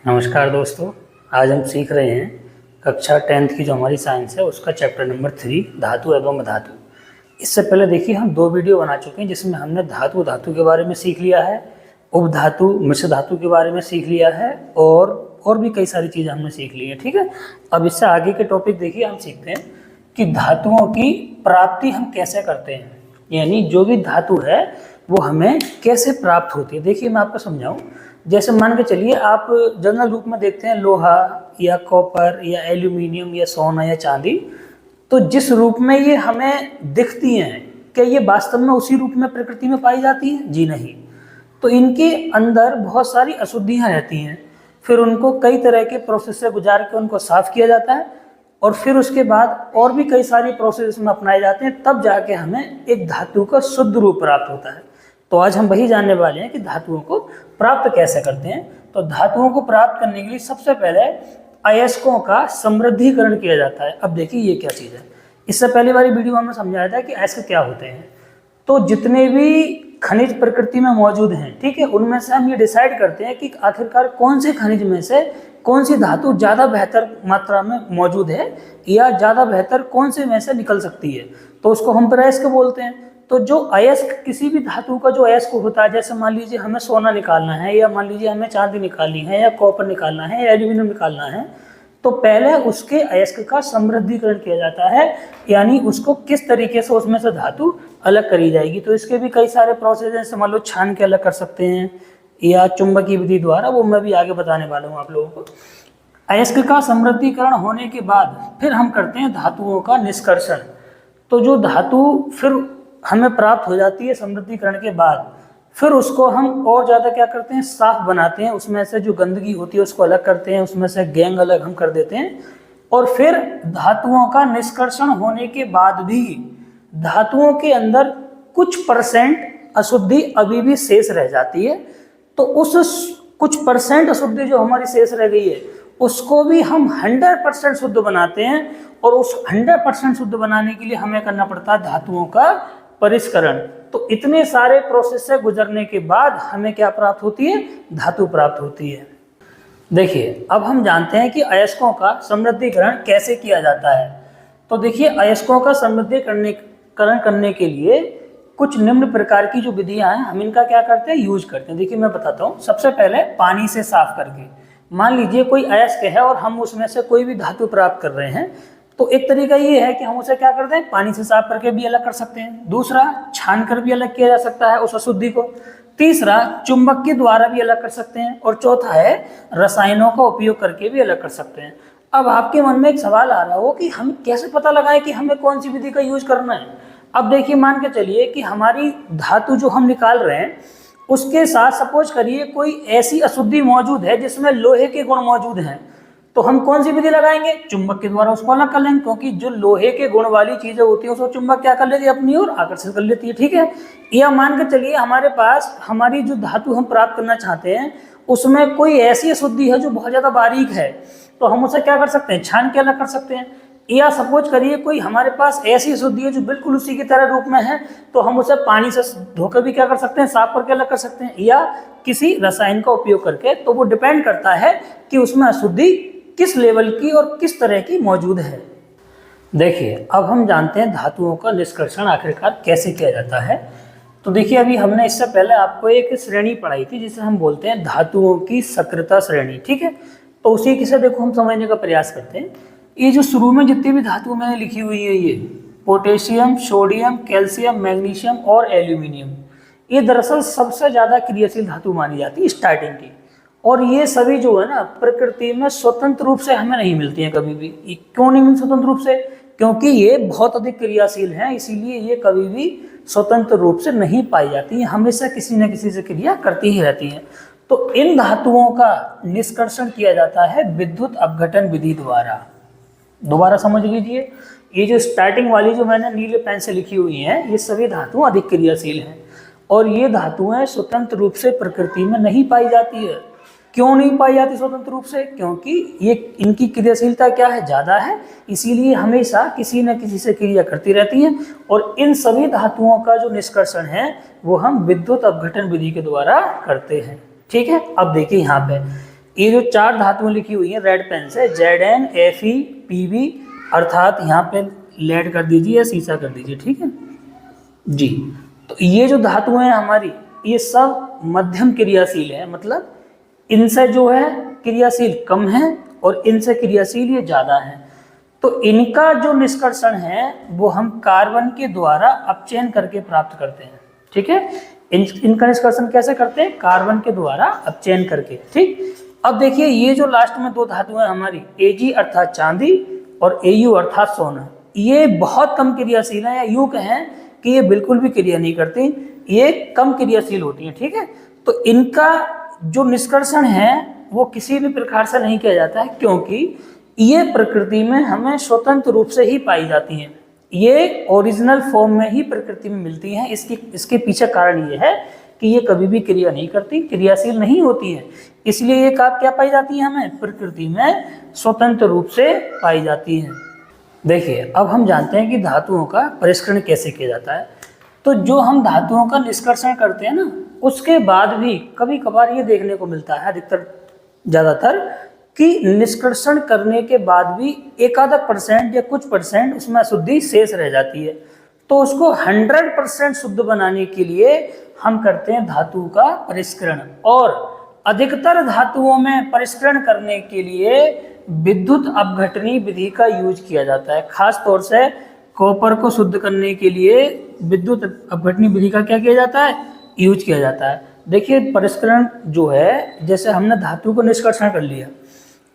नमस्कार दोस्तों। आज हम सीख रहे हैं कक्षा 10th की जो हमारी साइंस है उसका चैप्टर नंबर 3 धातु एवं अधातु। इससे पहले देखिए हम 2 वीडियो बना चुके हैं जिसमें हमने धातु के बारे में सीख लिया है, उपधातु मिश्र धातु के बारे में सीख लिया है और भी कई सारी चीज़ें हमने सीख ली हैं। ठीक है, अब इससे आगे के टॉपिक देखिए हम सीखते हैं कि धातुओं की प्राप्ति हम कैसे करते हैं, यानी जो भी धातु है वो हमें कैसे प्राप्त होती है। देखिए मैं आपको समझाऊं, जैसे मान के चलिए आप जनरल रूप में देखते हैं लोहा या कॉपर या एल्यूमिनियम या सोना या चांदी, तो जिस रूप में ये हमें दिखती हैं क्या ये वास्तव में उसी रूप में प्रकृति में पाई जाती है? जी नहीं। तो इनके अंदर बहुत सारी अशुद्धियां रहती हैं, फिर उनको कई तरह के प्रोसेस से गुजार के उनको साफ किया जाता है और फिर उसके बाद और भी कई सारी प्रोसेस में अपनाए जाते हैं, तब जाके हमें एक धातु का शुद्ध रूप प्राप्त होता है। तो आज हम वही जानने वाले हैं कि धातुओं को प्राप्त कैसे करते हैं। तो धातुओं को प्राप्त करने के लिए सबसे पहले अयस्कों का समृद्धिकरण किया जाता है। अब देखिए ये क्या चीज़ है, इससे पहली वाली वीडियो में हमने समझाया था कि अयस्क क्या होते हैं। तो जितने भी खनिज प्रकृति में मौजूद हैं, ठीक है, उनमें से हम ये डिसाइड करते हैं कि आखिरकार कौन से खनिज में से कौन सी धातु ज़्यादा बेहतर मात्रा में मौजूद है या ज़्यादा बेहतर कौन से में से निकल सकती है, तो उसको हम फिर अयस्क बोलते हैं। तो जो अयस्क किसी भी धातु का जो अयस्क होता है, जैसे मान लीजिए हमें सोना निकालना है या मान लीजिए हमें चांदी निकालनी है या कॉपर निकालना है या एल्यूमिनियम निकालना है, तो पहले उसके अयस्क का समृद्धिकरण किया जाता है, यानी उसको किस तरीके से उसमें से धातु अलग करी जाएगी। तो इसके भी कई सारे प्रोसेस हैं, जैसे मान लो छान के अलग कर सकते हैं या चुंबकीय विधि द्वारा, वो मैं भी आगे बताने वाला हूँ आप लोगों को। अयस्क का समृद्धिकरण होने के बाद फिर हम करते हैं धातुओं का निष्कर्षण। तो जो धातु फिर हमें प्राप्त हो जाती है समृद्धिकरण के बाद, फिर उसको हम और ज़्यादा क्या करते हैं, साफ बनाते हैं, उसमें से जो गंदगी होती है उसको अलग करते हैं, उसमें से गैंग अलग हम कर देते हैं। और फिर धातुओं का निष्कर्षण होने के बाद भी धातुओं के अंदर कुछ % अशुद्धि अभी भी शेष रह जाती है। तो उस कुछ % अशुद्धि जो हमारी शेष रह गई है उसको भी हम 100% शुद्ध बनाते हैं, और उस 100% शुद्ध बनाने के लिए हमें करना पड़ता है धातुओं का परिष्करण। तो इतने सारे प्रोसेस से गुजरने के बाद हमें क्या प्राप्त होती है, धातु प्राप्त होती है। देखिए अब हम जानते हैं कि अयस्कों का समृद्धिकरण कैसे किया जाता है। तो देखिए अयस्कों का समृद्धिकरण करने के लिए कुछ निम्न प्रकार की जो विधियां हैं हम इनका क्या करते हैं, यूज करते हैं। देखिए मैं बताता हूँ। सबसे पहले पानी से साफ करके, मान लीजिए कोई अयस्क है और हम उसमें से कोई भी धातु प्राप्त कर रहे हैं, तो एक तरीका ये है कि हम उसे क्या करते हैं, पानी से साफ करके भी अलग कर सकते हैं। दूसरा, छान कर भी अलग किया जा सकता है उस अशुद्धि को। तीसरा, चुंबक के द्वारा भी अलग कर सकते हैं। और चौथा है, रसायनों का उपयोग करके भी अलग कर सकते हैं। अब आपके मन में एक सवाल आ रहा हो कि हम कैसे पता लगाएं कि हमें कौन सी विधि का यूज करना है। अब देखिए मान के चलिए कि हमारी धातु जो हम निकाल रहे हैं उसके साथ सपोज करिए कोई ऐसी अशुद्धि मौजूद है जिसमें लोहे के गुण मौजूद हैं, तो हम कौन सी विधि लगाएंगे, चुंबक के द्वारा उसको अलग कर लेंगे, क्योंकि जो लोहे के गुण वाली चीजें होती है उसको चुंबक क्या कर लेती है, अपनी ओर आकर्षित कर लेती है। ठीक है, या मान के चलिए हमारे पास हमारी जो धातु हम प्राप्त करना चाहते हैं उसमें कोई ऐसी अशुद्धि है जो बहुत ज्यादा बारीक है, तो हम उसे क्या कर सकते हैं, छान के अलग कर सकते हैं। या सपोज करिए कोई हमारे पास ऐसी अशुद्धि है जो बिल्कुल उसी की तरह रूप में है, तो हम उसे पानी से धोकर भी क्या कर सकते हैं, साफ करके अलग कर सकते हैं, या किसी रसायन का उपयोग करके। तो वो डिपेंड करता है कि उसमें अशुद्धि किस लेवल की और किस तरह की मौजूद है। देखिए अब हम जानते हैं धातुओं का निष्कर्षण आखिरकार कैसे किया जाता है। तो देखिए अभी हमने इससे पहले आपको एक श्रेणी पढ़ाई थी जिसे हम बोलते हैं धातुओं की सक्रियता श्रेणी। ठीक है, तो उसी की से देखो हम समझने का प्रयास करते हैं। ये जो शुरू में जितनी भी धातु मैंने लिखी हुई है, ये पोटेशियम, सोडियम, कैल्शियम, मैग्नीशियम और एल्यूमिनियम, ये दरअसल सबसे ज़्यादा क्रियाशील धातु मानी जाती है स्टार्टिंग की। और ये सभी जो है ना प्रकृति में स्वतंत्र रूप से हमें नहीं मिलती हैं कभी भी। क्यों नहीं मिलती स्वतंत्र रूप से, क्योंकि ये बहुत अधिक क्रियाशील हैं, इसीलिए ये कभी भी स्वतंत्र रूप से नहीं पाई जाती हैं, हमेशा किसी न किसी से क्रिया करती ही रहती हैं। तो इन धातुओं का निष्कर्षण किया जाता है विद्युत अपघटन विधि द्वारा। दोबारा समझ लीजिए, ये जो स्टार्टिंग वाली जो मैंने नीले पेन से लिखी हुई हैं, ये सभी धातुएं अधिक क्रियाशील हैं और ये धातुएं स्वतंत्र रूप से प्रकृति में नहीं पाई जाती है। क्यों नहीं पाई जाती स्वतंत्र रूप से, क्योंकि ये इनकी क्रियाशीलता क्या है, ज़्यादा है, इसीलिए हमेशा किसी न किसी से क्रिया करती रहती हैं। और इन सभी धातुओं का जो निष्कर्षण है वो हम विद्युत अपघटन विधि के द्वारा करते हैं। ठीक है, अब देखिए यहाँ पे ये जो 4 धातुएं लिखी हुई हैं रेड पेन से, Zn, Fe, Pb, अर्थात यहाँ पे लेड कर दीजिए या सीसा कर दीजिए, ठीक है जी। तो ये जो धातुएं हैं हमारी, ये सब मध्यम क्रियाशील है, मतलब इनसे जो है क्रियाशील कम है और इनसे क्रियाशील ये ज़्यादा है। तो इनका जो निष्कर्षण है वो हम कार्बन के द्वारा अपचयन करके प्राप्त करते हैं, ठीक है। इनका निष्कर्षण कैसे करते हैं? कार्बन के द्वारा अपचयन करके, ठीक। अब देखिए ये जो लास्ट में 2 धातुएं हमारी Ag अर्थात चांदी और Au अर्थात सोना, ये बहुत कम क्रियाशील है, या यूं कहें कि ये बिल्कुल भी क्रिया नहीं करती, ये कम क्रियाशील होती हैं, ठीक है। तो इनका जो निष्कर्षण है वो किसी भी प्रकार से नहीं किया जाता है, क्योंकि ये प्रकृति में हमें स्वतंत्र रूप से ही पाई जाती हैं, ये ओरिजिनल फॉर्म में ही प्रकृति में मिलती हैं। इसके पीछे कारण ये है कि ये कभी भी क्रिया नहीं करती, क्रियाशील नहीं होती है, इसलिए ये क्या पाई जाती है? हमें प्रकृति में स्वतंत्र रूप से पाई जाती है। देखिए अब हम जानते हैं कि धातुओं का परिष्करण कैसे किया जाता है। तो जो हम धातुओं का निष्कर्षण करते हैं ना, उसके बाद भी कभी कभार ये देखने को मिलता है, अधिकतर ज़्यादातर, कि निष्कर्षण करने के बाद भी एक आधा % या कुछ % उसमें अशुद्धि शेष रह जाती है। तो उसको 100% शुद्ध बनाने के लिए हम करते हैं धातु का परिष्करण, और अधिकतर धातुओं में परिष्करण करने के लिए विद्युत अपघटनी विधि का यूज किया जाता है। खास तौर से कॉपर को शुद्ध करने के लिए विद्युत अपघटनी विधि का क्या किया जाता है? यूज किया जाता है। देखिए परिष्करण जो है, जैसे हमने धातु को निष्कर्षण कर लिया,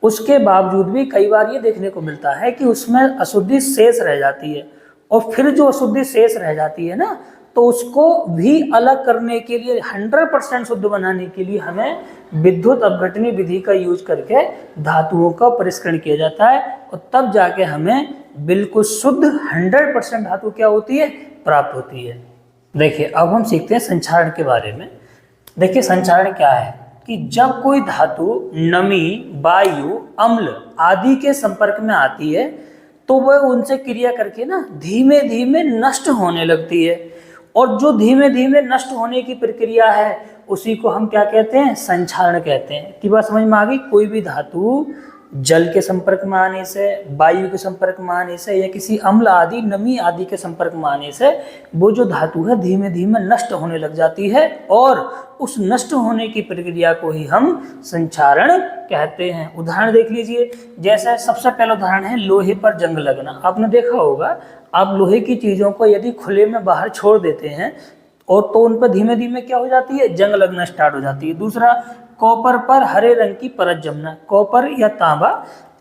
उसके बावजूद भी कई बार ये देखने को मिलता है कि उसमें अशुद्धि शेष रह जाती है, और फिर जो अशुद्धि शेष रह जाती है ना, तो उसको भी अलग करने के लिए 100% शुद्ध बनाने के लिए हमें विद्युत अपघटनी विधि का यूज करके धातुओं का परिष्करण किया जाता है, और तब जाके हमें बिल्कुल शुद्ध 100% धातु क्या होती है? प्राप्त होती है। देखिए अब हम सीखते हैं संक्षारण के बारे में। देखिए संक्षारण क्या है कि जब कोई धातु नमी, वायु, अम्ल आदि के संपर्क में आती है तो वह उनसे क्रिया करके ना धीमे धीमे नष्ट होने लगती है, और जो धीमे धीमे नष्ट होने की प्रक्रिया है उसी को हम क्या कहते हैं? संक्षारण कहते हैं। की बात समझ में आ गई? कोई भी धातु जल के संपर्क में आने से, वायु के संपर्क में आने से, या किसी अम्ल आदि, नमी आदि के संपर्क में आने से वो जो धातु है धीमे धीमे नष्ट होने लग जाती है, और उस नष्ट होने की प्रक्रिया को ही हम संक्षारण कहते हैं। उदाहरण देख लीजिए, जैसे सबसे पहला उदाहरण है लोहे पर जंग लगना। आपने देखा होगा, आप लोहे की चीज़ों को यदि खुले में बाहर छोड़ देते हैं और तो उन पर धीमे धीमे क्या हो जाती है? जंग लगना स्टार्ट हो जाती है। दूसरा, कॉपर पर हरे रंग की परत जमना। कॉपर या तांबा,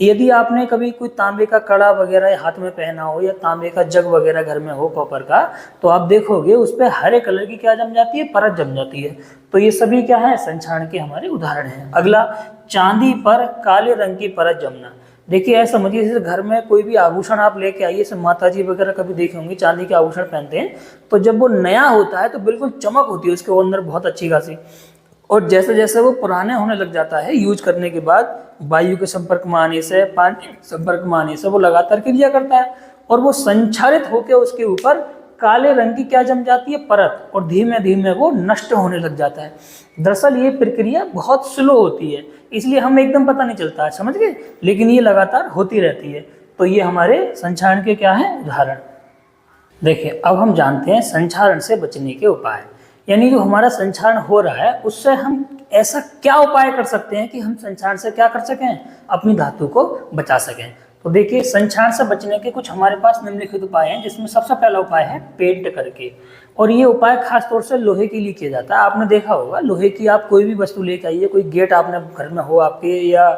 यदि आपने कभी कोई तांबे का कड़ा वगैरह हाथ में पहना हो, या तांबे का जग वगैरह घर में हो कॉपर का, तो आप देखोगे उस पर हरे कलर की क्या जम जाती है? परत जम जाती है। तो ये सभी क्या है? संक्षारण के हमारे उदाहरण हैं। अगला, चांदी पर काले रंग की परत जमना। देखिए ऐसा समझिए, जैसे घर में कोई भी आभूषण आप लेके आइए, जैसे माता जी वगैरह कभी देखे होंगे चांदी के आभूषण पहनते हैं, तो जब वो नया होता है तो बिल्कुल चमक होती है उसके अंदर बहुत अच्छी खासी, और जैसे जैसे वो पुराने होने लग जाता है यूज करने के बाद, वायु के संपर्क में आने से, पानी के संपर्क में आने से वो लगातार क्रिया करता है, और वो संक्षारित होकर उसके ऊपर काले रंग की क्या जम जाती है? परत, और धीमे धीमे वो नष्ट होने लग जाता है। दरअसल ये प्रक्रिया बहुत स्लो होती है, इसलिए हमें एकदम पता नहीं चलता है, समझ गए, लेकिन ये लगातार होती रहती है। तो ये हमारे संक्षारण के क्या है? उदाहरण। देखिए अब हम जानते हैं संक्षारण से बचने के उपाय, यानी जो हमारा संक्षारण हो रहा है उससे हम ऐसा क्या उपाय कर सकते हैं कि हम संक्षारण से क्या कर सकें? अपनी धातु को बचा सकें। तो देखिए संक्षारण से बचने के कुछ हमारे पास निम्नलिखित उपाय हैं, जिसमें सबसे पहला उपाय है पेंट करके, और ये उपाय खास तौर से लोहे के लिए किया जाता है। आपने देखा होगा, लोहे की आप कोई भी वस्तु लेकर आइए, कोई गेट आपने घर में हो आपके, या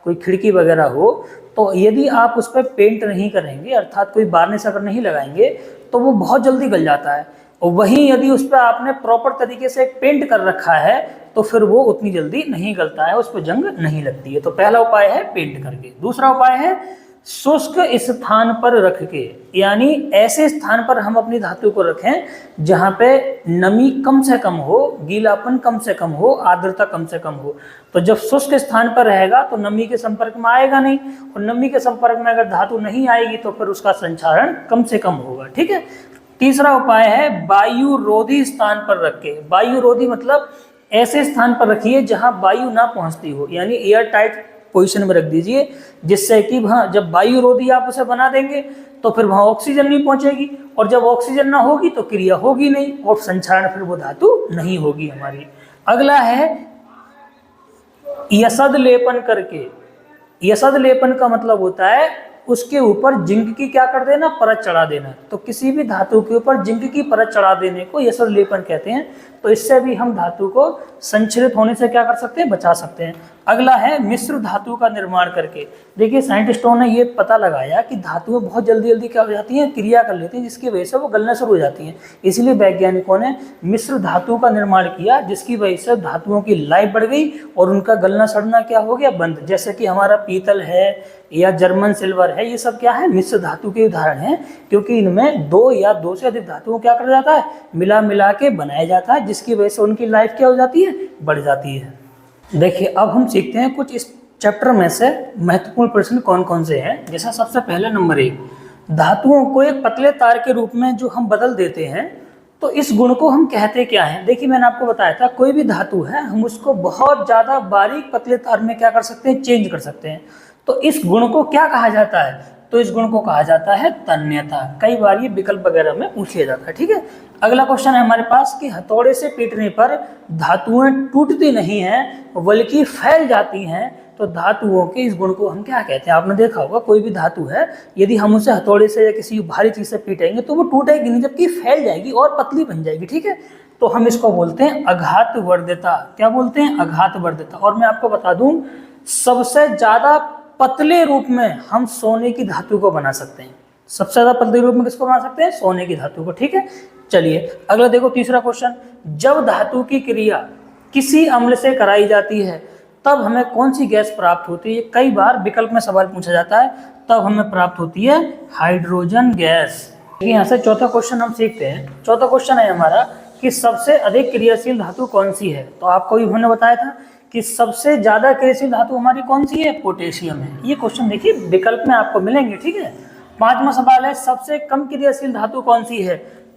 कोई खिड़की वगैरह हो, तो यदि आप उस पर पेंट नहीं करेंगे, अर्थात कोई वार्निश अगर नहीं लगाएंगे, तो वो बहुत जल्दी गल जाता है। और वहीं यदि उस पर आपने प्रॉपर तरीके से पेंट कर रखा है तो फिर वो उतनी जल्दी नहीं गलता है, उस पर जंग नहीं लगती है। तो पहला उपाय है पेंट करके। दूसरा उपाय है शुष्क स्थान पर रख के, यानी ऐसे स्थान पर हम अपनी धातु को रखें जहाँ पे नमी कम से कम हो, गीलापन कम से कम हो, आर्द्रता कम से कम हो। तो जब शुष्क स्थान पर रहेगा तो नमी के संपर्क में आएगा नहीं, और नमी के संपर्क में अगर धातु नहीं आएगी तो फिर उसका संक्षारण कम से कम होगा। ठीक है। तीसरा उपाय है वायु रोधी स्थान पर रख के। वायु रोधी मतलब ऐसे स्थान पर रखिए जहां वायु ना पहुंचती हो, यानी एयर टाइट पोजीशन में रख दीजिए, जिससे कि वहाँ जब वायु रोधी आप उसे बना देंगे तो फिर वहाँ ऑक्सीजन नहीं पहुंचेगी, और जब ऑक्सीजन ना होगी तो क्रिया होगी नहीं, और संक्षारण फिर वो धातु नहीं होगी हमारी। अगला है यसद लेपन करके। यसद लेपन का मतलब होता है उसके ऊपर जिंक की क्या कर देना, परत चढ़ा देना। तो किसी भी धातु के ऊपर जिंक की परत चढ़ा देने को यसद लेपन कहते हैं। तो इससे भी हम धातु को संक्षरित होने से क्या कर सकते हैं, बचा सकते हैं। अगला है मिश्र धातु का निर्माण करके। देखिए साइंटिस्टों ने ये पता लगाया कि धातुएं बहुत जल्दी जल्दी क्या हो जाती हैं, क्रिया कर लेती हैं, जिसकी वजह से वो गलना शुरू हो जाती हैं। इसलिए वैज्ञानिकों ने मिश्र धातु का निर्माण किया, जिसकी वजह से धातुओं की लाइफ बढ़ गई और उनका गलना सड़ना क्या हो गया, बंद। जैसे कि हमारा पीतल है या जर्मन सिल्वर है, ये सब क्या है, मिश्र धातु के उदाहरण हैं, क्योंकि इनमें दो या दो से अधिक धातुओं क्या कर जाता है, मिला मिला के बनाया जाता है, जिसकी वजह से उनकी लाइफ क्या हो जाती है, बढ़ जाती है। देखिए अब हम सीखते हैं कुछ इस चैप्टर में से महत्वपूर्ण प्रश्न कौन कौन से हैं। जैसा सबसे पहले नंबर 1, धातुओं को एक पतले तार के रूप में जो हम बदल देते हैं, तो इस गुण को हम कहते क्या हैं। देखिए मैंने आपको बताया था कोई भी धातु है हम उसको बहुत ज़्यादा बारीक पतले तार में क्या कर सकते हैं, चेंज कर सकते हैं। तो इस गुण को क्या कहा जाता है, तो इस गुण को कहा जाता है तन्यता। कई बार ये विकल्प वगैरह में पूछ लिया जाता है, ठीक है। अगला क्वेश्चन है हमारे पास कि हथौड़े से पीटने पर धातुएं टूटती नहीं हैं बल्कि फैल जाती हैं, तो धातुओं के इस गुण को हम क्या कहते हैं। आपने देखा होगा कोई भी धातु है यदि हम उसे हथौड़े से या किसी भारी चीज से पीटेंगे तो वो टूटेगी नहीं, जबकि फैल जाएगी और पतली बन जाएगी, ठीक है। तो हम इसको बोलते हैं अघातवर्ध्यता। क्या बोलते हैं, अघातवर्ध्यता। और मैं आपको बता दूं सबसे ज्यादा पतले रूप में हम सोने की धातु को बना सकते हैं। सबसे ज्यादा पतले रूप में किसको बना सकते हैं, सोने की धातु को, ठीक है। चलिए अगला देखो तीसरा क्वेश्चन, जब धातु की क्रिया किसी अम्ल से कराई जाती है तब हमें कौन सी गैस प्राप्त होती है। कई बार विकल्प में सवाल पूछा जाता है, तब हमें प्राप्त होती है हाइड्रोजन गैस। यहाँ से चौथा क्वेश्चन हम सीखते हैं। चौथा क्वेश्चन है हमारा कि सबसे अधिक क्रियाशील धातु कौन सी है। तो आपको भी मैंने बताया था कि सबसे ज्यादा क्रियाशील धातु हमारी कौन सी है, पोटेशियम है। ये क्वेश्चन देखिए विकल्प में आपको मिलेंगे, ठीक है। पांचवा सवाल है सबसे कम क्रियाशील धातु कौन सी है।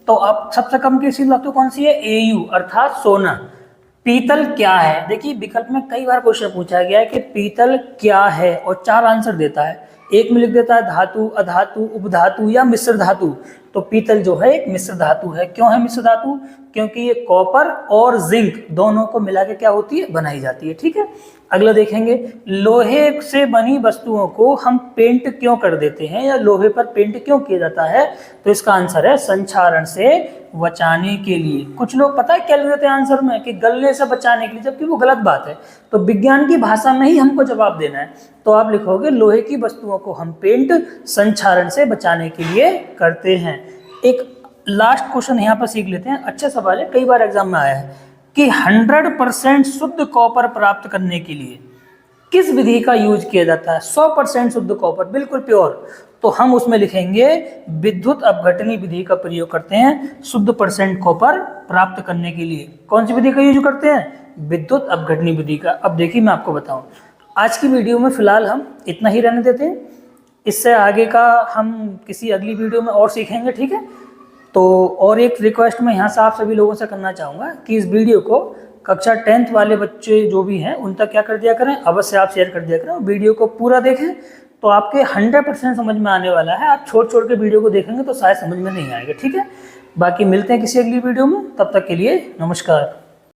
तो अब सबसे कम क्रियाशील धातु कौन सी है, Au अर्थात सोना। पीतल क्या है, देखिए विकल्प में कई बार क्वेश्चन पूछा गया है कि पीतल क्या है और 4 आंसर देता है। एक में लिख देता है धातु, अधातु, उपधातु या मिश्र धातु। तो पीतल जो है एक मिश्र धातु है। क्यों है मिश्र धातु, क्योंकि ये कॉपर और जिंक दोनों को मिला के क्या होती है, बनाई जाती है, ठीक है। अगला देखेंगे लोहे से बनी वस्तुओं को हम पेंट क्यों कर देते हैं या लोहे पर पेंट क्यों किया जाता है। तो इसका आंसर है संक्षारण से बचाने के लिए। कुछ लोग पता है क्या लिख देते हैं आंसर में कि गलने से बचाने के लिए, जबकि वो गलत बात है। तो विज्ञान की भाषा में ही हमको जवाब देना है। तो आप लिखोगे लोहे की वस्तुओं को हम पेंट संक्षारण से बचाने के लिए करते हैं। एक लास्ट क्वेश्चन यहाँ पर सीख लेते हैं, अच्छा सवाल है, कई बार एग्जाम में आया है कि 100% शुद्ध कॉपर प्राप्त करने के लिए किस विधि का यूज किया जाता है। 100% शुद्ध कॉपर, बिल्कुल प्योर, तो हम उसमें लिखेंगे विद्युत अपघटनी विधि का प्रयोग करते हैं शुद्ध % कॉपर प्राप्त करने के लिए। कौन सी विधि का यूज करते हैं, विद्युत अपघटनी विधि का। अब देखिए मैं आपको बताऊं, आज की वीडियो में फिलहाल हम इतना ही रहने देते हैं, इससे आगे का हम किसी अगली वीडियो में और सीखेंगे, ठीक है। तो और एक रिक्वेस्ट मैं यहाँ से आप सभी लोगों से करना चाहूँगा कि इस वीडियो को कक्षा 10th वाले बच्चे जो भी हैं उन तक क्या कर दिया करें, अवश्य आप शेयर कर दिया करें। वीडियो को पूरा देखें तो आपके 100% समझ में आने वाला है। आप छोड़ छोड़ के वीडियो को देखेंगे तो शायद समझ में नहीं आएगा, ठीक है। बाकी मिलते हैं किसी अगली वीडियो में, तब तक के लिए नमस्कार।